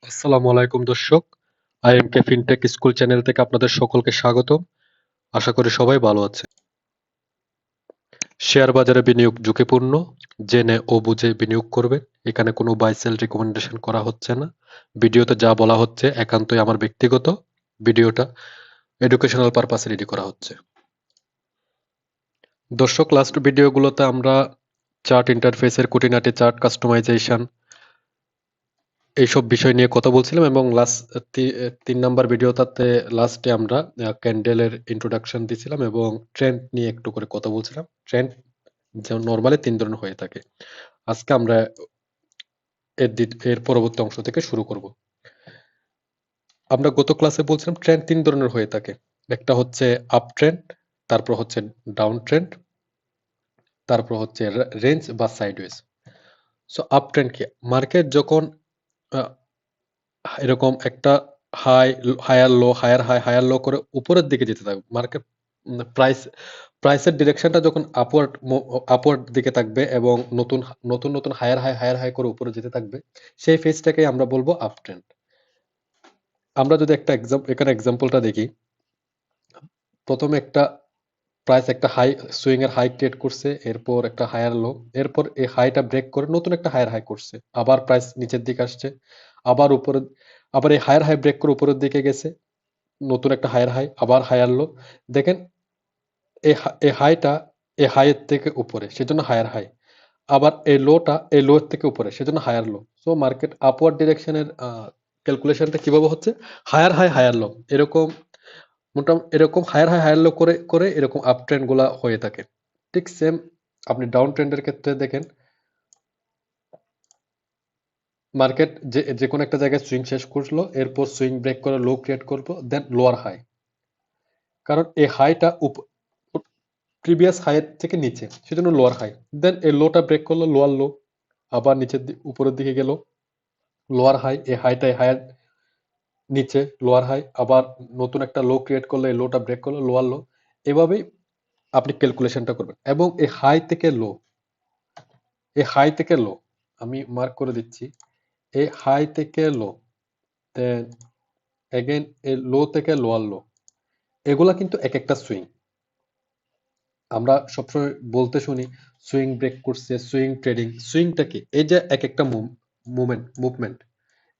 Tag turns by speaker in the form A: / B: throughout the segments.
A: আসসালামু আলাইকুম দর্শক, আইএমকে ফিনটেক স্কুল চ্যানেল থেকে আপনাদের সকলকে স্বাগতম। আশা করি সবাই ভালো আছে। শেয়ার বাজারে বিনিয়োগ ঝুঁকিপূর্ণ, জেনে ও বুঝে বিনিয়োগ করবেন। এখানে কোনো বাই সেল রিকমেন্ডেশন করা হচ্ছে না। ভিডিওতে যা বলা হচ্ছে একান্তই আমার ব্যক্তিগত। ভিডিওটা এডুকেশনাল পারপাসে রেডি করা হচ্ছে। দর্শক, লাস্ট ভিডিওগুলোতে আমরা চার্ট ইন্টারফেসের খুঁটিনাটি, চার্ট কাস্টমাইজেশন, এইসব বিষয় নিয়ে কথা বলছিলাম এবং লাস্ট 3 নাম্বার ভিডিওটাতে লাস্টে আমরা ক্যান্ডেলের ইন্ট্রোডাকশন দিছিলাম এবং ট্রেন্ড নিয়ে একটু করে কথা বলছিলাম। ট্রেন্ড যেমন নরমালি 3 ধরনের হয়ে থাকে। আজকে আমরা এর পরবর্তী অংশ থেকে শুরু করব। আমরা গত ক্লাসে বলছিলাম ট্রেন্ড 3 ধরনের হয়ে থাকে। একটা হচ্ছে আপ ট্রেন্ড, তারপর হচ্ছে ডাউন ট্রেন্ড, তারপর হচ্ছে রেঞ্জ বা সাইডওয়েজ। সো আপ ট্রেন্ড কি? মার্কেট যখন আহ, এরকম একটা high, higher low, higher high, higher low করে উপরের দিকে যেতে থাকবে মার্কেট, প্রাইসের ডিরেকশনটা যখন আপওয়ার্ড দিকে থাকবে এবং নতুন নতুন নতুন হায়ার হাই করে উপরে যেতে থাকবে, সেই ফেজটাকে আমরা বলবো আপ ট্রেন্ড। আমরা যদি একটা এখানে এক্সাম্পলটা দেখি, প্রথমে একটা প্রাইস একটা হাই সুইং এর হাই ক্রিয়েট করছে, এরপর একটা হায়ার লো, এরপর এই হাইটা ব্রেক করে নতুন একটা হায়ার হাই করছে, আবার প্রাইস নিচের দিকে আসছে, আবার উপরে, আবার এই হায়ার হাই ব্রেক করে উপরের দিকে গেছে, নতুন একটা হায়ার হাই, আবার হায়ার লো। দেখেন এই হাইটা এই হাইয়ের থেকে উপরে, সেজন্য হায়ার হাই। আবার এই লোটা এই লো এর থেকে উপরে, সেজন্য higher low. So market upward ডিরেকশনের ক্যালকুলেশনটা কিভাবে হচ্ছে? হায়ার হাই, হায়ার লো, এরকম মোটামুটি এরকম হায়ার হাই, হায়ার লো করে করে এরকম আপ ট্রেন্ড গুলা হয়ে থাকে। ঠিক সেম আপনি ডাউন ট্রেন্ডের ক্ষেত্রে দেখেন, মার্কেট যে যে কোনো একটা জায়গায় সুইং শেষ করলো, এরপর সুইং ব্রেক করে লো ক্রিয়েট করবো, দেন লোয়ার হাই। কারণ এই হাইটা প্রিভিয়াস হাইয়ের থেকে নিচে, সেজন্য লোয়ার হাই। দেন এই লোটা ব্রেক করলো, লোয়ার লো, আবার নিচের উপরের দিকে গেল, লোয়ার হাই, এই হাইটা হায়ার নিচে, লোয়ার হাই, আবার নতুন একটা লো ক্রিয়েট করলো, এই লোটা ব্রেক করলো, লোয়ার লো। এভাবেই আপনি ক্যালকুলেশনটা করবেন এবং এই হাই থেকে লো, এই হাই থেকে লো, আমি মার্ক করে দিচ্ছি, এই হাই থেকে লো, দেন এগেন এই লো থেকে লোয়ার লো, এগুলা কিন্তু এক একটা সুইং। আমরা সবসময় বলতে শুনি সুইং ব্রেক করছে, সুইং ট্রেডিং। সুইংটা কি? এই যে এক একটা মুভমেন্ট,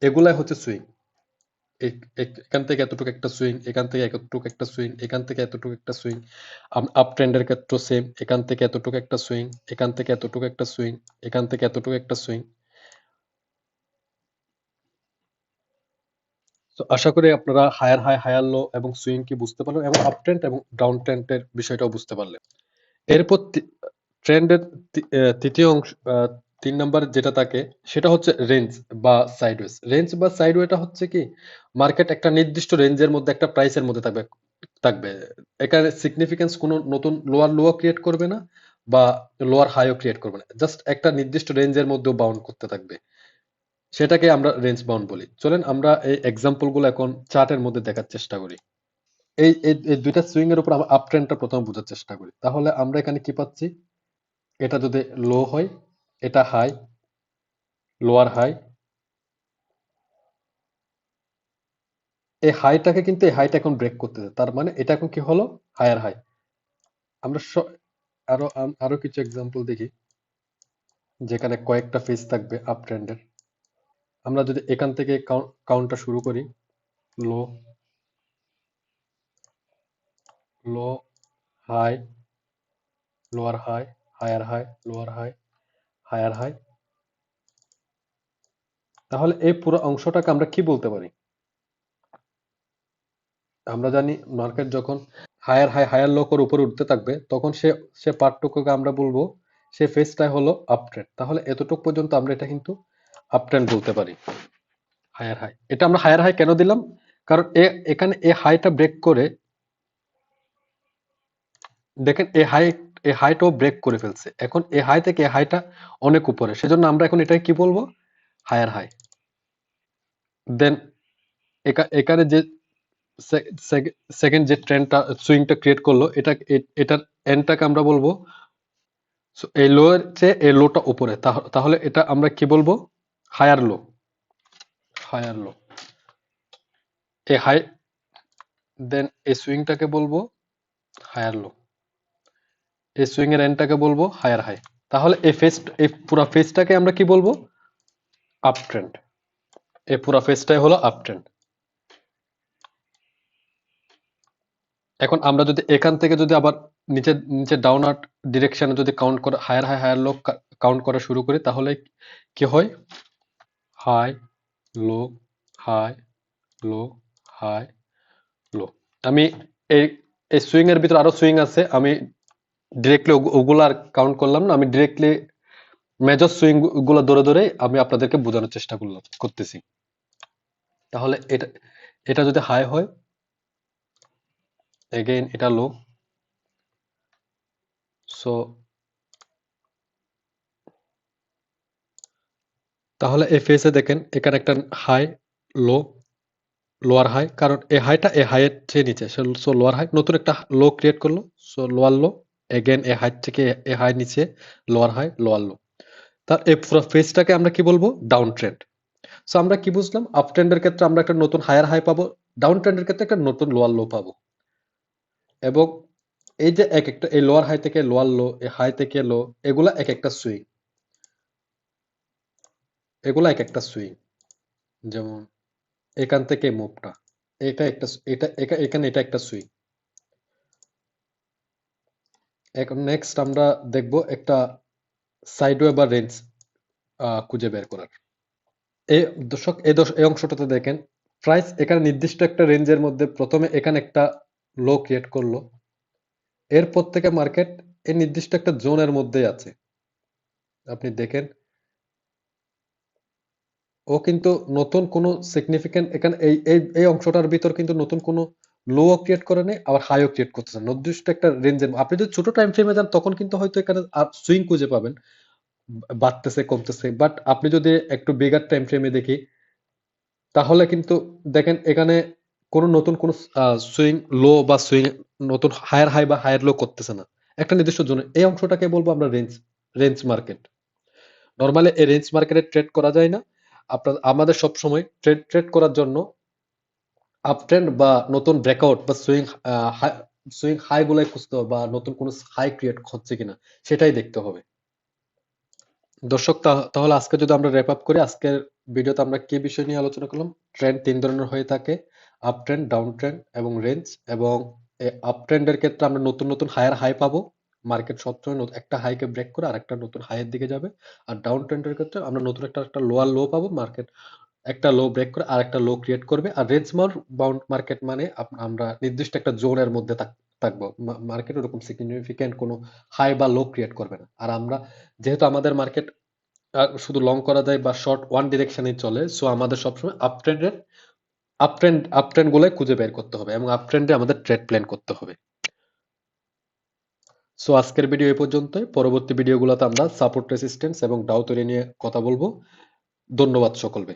A: এগুলাই হচ্ছে সুইং। এখান থেকে এতটুকু একটা সুইং, এখান থেকে এতটুকু একটা সুইং, এখান থেকে এতটুকু একটা সুইং। আপ ট্রেন্ডের ক্ষেত্রে সেম, এখান থেকে এতটুকু একটা সুইং, এখান থেকে এতটুকু একটা সুইং, এখান থেকে এতটুকু একটা সুইং। তো আশা করি আপনারা হায়ার হাই, হায়ার লো এবং সুইং কি বুঝতে পারলেন এবং আপ ট্রেন্ড এবং ডাউন ট্রেন্ডের বিষয়টাও বুঝতে পারলেন। এরপর ট্রেন্ডের তৃতীয় অংশ, 3 নাম্বার যেটা থাকে সেটা হচ্ছে রেঞ্জ বা সাইডওয়েজ। রেঞ্জ বা সাইডওয়েটা হচ্ছে কি? মার্কেট একটা নির্দিষ্ট রেঞ্জের মধ্যে, একটা প্রাইসের মধ্যে থাকবে থাকবে এখানে সিগনিফিকেন্স কোনো নতুন লোয়ার লো ক্রিয়েট করবে না বা লোয়ার হাইও ক্রিয়েট করবে না, জাস্ট একটা নির্দিষ্ট রেঞ্জের মধ্যেও বাউন্ড করতে থাকবে, সেটাকে আমরা রেঞ্জ বাউন্ড বলি। চলেন আমরা এই এক্সাম্পল গুলো এখন চার্টের মধ্যে দেখার চেষ্টা করি। এই দুইটা সুইং এর উপর আমরা আপ ট্রেন্ডটা প্রথমে বোঝার চেষ্টা করি। তাহলে আমরা এখানে কি পাচ্ছি? এটা যদি লো হয়, এটা হাই, লোয়ার হাই, এই হাইটাকে কিন্তু এই হাইটা এখন ব্রেক করতেছে, তার মানে এটা এখন কি হলো? Higher high. আমরা আরো কিছু এক্সাম্পল দেখি যেখানে কয়েকটা ফেজ থাকবে আপ ট্রেন্ডের। আমরা যদি এখান থেকে কাউন্টটা শুরু করি, low, low, high, lower high, higher high, lower high, higher high. তাহলে এই পুরো অংশটাকে আমরা কি বলতে পারি? আমরা জানি মার্কেট যখন হায়ার হাই, হায়ার লো করে উপরে উঠতে থাকবে, তখন সে সে পার্টটুকুকে আমরা বলবো, সে ফেজটাই হলো আপ ট্রেন্ড। তাহলে এতটুকু পর্যন্ত আমরা এটা কিন্তু আপ ট্রেন্ড বলতে পারি। হায়ার হাই, এটা আমরা হায়ার হাই কেন দিলাম? কারণ এখানে এই হাইটা ব্রেক করে, দেখেন এই হাইটাও ব্রেক করে ফেলছে। এখন এই হাই থেকে এই হাইটা অনেক উপরে, সেজন্য আমরা এখন এটা কি বলবো? Higher high. দেন এখানে যে সেকেন্ড যে ট্রেন্ডটা, সুইংটা ক্রিয়েট করলো, এটার এন্ডটাকে আমরা বলবো, এই লো এর চেয়ে এই লোটা উপরে, তাহলে এটা আমরা কি বলবো? Higher low. হায়ার লো, এই হাই, দেন এই সুইংটাকে বলবো হায়ার লো, এই সুইং এর এন্ডটাকে বলবো হায়ার হাই। তাহলে এই পুরো ফেজটাকে আমরা কি বলবো? Up trend. এই পুরো ফেজটাই হলো আপ ট্রেন্ড। এখন আমরা যদি এখান থেকে যদি আবার নিচে নিচে ডাউনওয়ার্ড ডিরেকশনে যদি কাউন্ট করে higher high higher low count করা শুরু করি, তাহলে কি হয়? High low, high low, high low. আমি এই এই সুইং এর ভিতর আরো সুইং আছে, আমি ডিরেক্টলি ওগুলো আর কাউন্ট করলাম না, আমি ডিরেক্টলি মেজর সুইং গুলো ধরে ধরে আমি আপনাদেরকে বোঝানোর চেষ্টা করতেছি। তাহলে এটা এটা যদি হাই হয়, এগেইন এটা লো, সো তাহলে এই ফেসে দেখেন এখানে একটা হাই লো, লোয়ার হাই, কারণ এই হাইটা এই হাইয়ের চেয়ে নিচে, সো লোয়ার হাই, নতুন একটা লো ক্রিয়েট করলো, সো লোয়ার লো, এগেন এই হাইট থেকে এই হাই নিচে, লোয়ার হাই লোয়ার লো। তার এই পুরো ফেজটাকে আমরা কি বলবো? Down trend. সো আমরা কি বুঝলাম? আপ ট্রেন্ডের ক্ষেত্রে আমরা একটা নতুন হায়ার হাই পাবো, ডাউন ট্রেন্ডের ক্ষেত্রে একটা নতুন লোয়ার লো পাবো। এবং এই যে এক একটা এই লোয়ার হাই থেকে লোয়ার লো, এই হাই থেকে লো, এগুলা এক একটা সুইং, এগুলা এক একটা সুইং। যেমন এখান থেকে মুভটা, এটা একটা এখানে এটা একটা সুইং। এখন নেক্সট আমরা দেখব একটা সাইডওয়ে বা রেঞ্জ খুঁজে বের করার। এই দর্শক এই অংশটাতে দেখেন প্রাইস এখানে নির্দিষ্ট একটা রেঞ্জের মধ্যে প্রথমে এখানে একটা লো ক্রিয়েট করলো, এরপর থেকে মার্কেট এই নির্দিষ্ট একটা জোনের মধ্যেই আছে। আপনি দেখেন ও কিন্তু নতুন কোনো সিগনিফিক্যান্ট এখানে এই অংশটার ভিতর কিন্তু নতুন কোনো লো ক্রিয়েট করে নেই, আবার হাইও ক্রিয়েট করতেছে না। নির্দিষ্ট একটা রেঞ্জের আপনি যদি ছোট টাইম ফ্রেমে যান তখন কিন্তু হয়তো এখানে সুইং খুঁজে পাবেন, বাড়তেছে কমতেছে। বাট আপনি যদি একটু বিগার টাইম ফ্রেমে দেখি, তাহলে কিন্তু দেখেন এখানে কোনো নতুন কোনো সুইং লো বা সুইং নতুন হায়ার হাই বা হায়ার লো করতেছে না একটা নির্দিষ্ট জোনে। এই অংশটাকে বলবো আমরা রেঞ্জ, রেঞ্জ মার্কেট। নরমালি এই রেঞ্জ মার্কেটে ট্রেড করা যায় না। আমাদের সব সময় ট্রেড ট্রেড করার জন্য আপ ট্রেন্ড বা নতুন ব্রেকআউট বা সুইং হাই গুলাই খুঁজতে হবে, বা নতুন কোনো হাই ক্রিয়েট হচ্ছে কিনা সেটাই দেখতে হবে। দর্শক, তাহলে আজকে যদি আমরা র্যাপ আপ করি, আজকের ভিডিওতে আমরা কি বিষয় নিয়ে আলোচনা করলাম? ট্রেন্ড তিন ধরনের হয়ে থাকে, আপ ট্রেন্ড, ডাউন ট্রেন্ড এবং রেঞ্জ। এবং আপ ট্রেন্ডের ক্ষেত্রে আমরা নতুন নতুন হায়ার হাই পাবো, মার্কেট সবসময় একটা হাইকে ব্রেক করে আরেকটা নতুন হাইয়ের দিকে যাবে। আর ডাউন ট্রেন্ডের ক্ষেত্রে আমরা নতুন একটা লোয়ার লো পাবো, মার্কেট একটা লো ব্রেক করে আরেকটা লো ক্রিয়েট করবে। আর রেঞ্জ বাউন্ড মার্কেট মানে আমরা নির্দিষ্ট একটা জোনের মধ্যে থাকবো, মার্কেট ওরকম সিগনিফিক্যান্ট কোনো হাই বা লো ক্রিয়েট করবে না। আর আমরা যেহেতু আমাদের মার্কেট শুধু লং করা যায় বা শর্ট ওয়ান ডিরেকশনে চলে, সো আমাদের সবসময় আপ ট্রেন্ড গুলো খুঁজে বের করতে হবে এবং আপ ট্রেন্ডে আমাদের ট্রেড প্ল্যান করতে হবে। সো আজকের ভিডিও এই পর্যন্তই। পরবর্তী ভিডিওগুলোতে আমরা সাপোর্ট রেসিস্ট্যান্স এবং ডাউ তৈরি নিয়ে কথা বলবো। ধন্যবাদ সকলকে।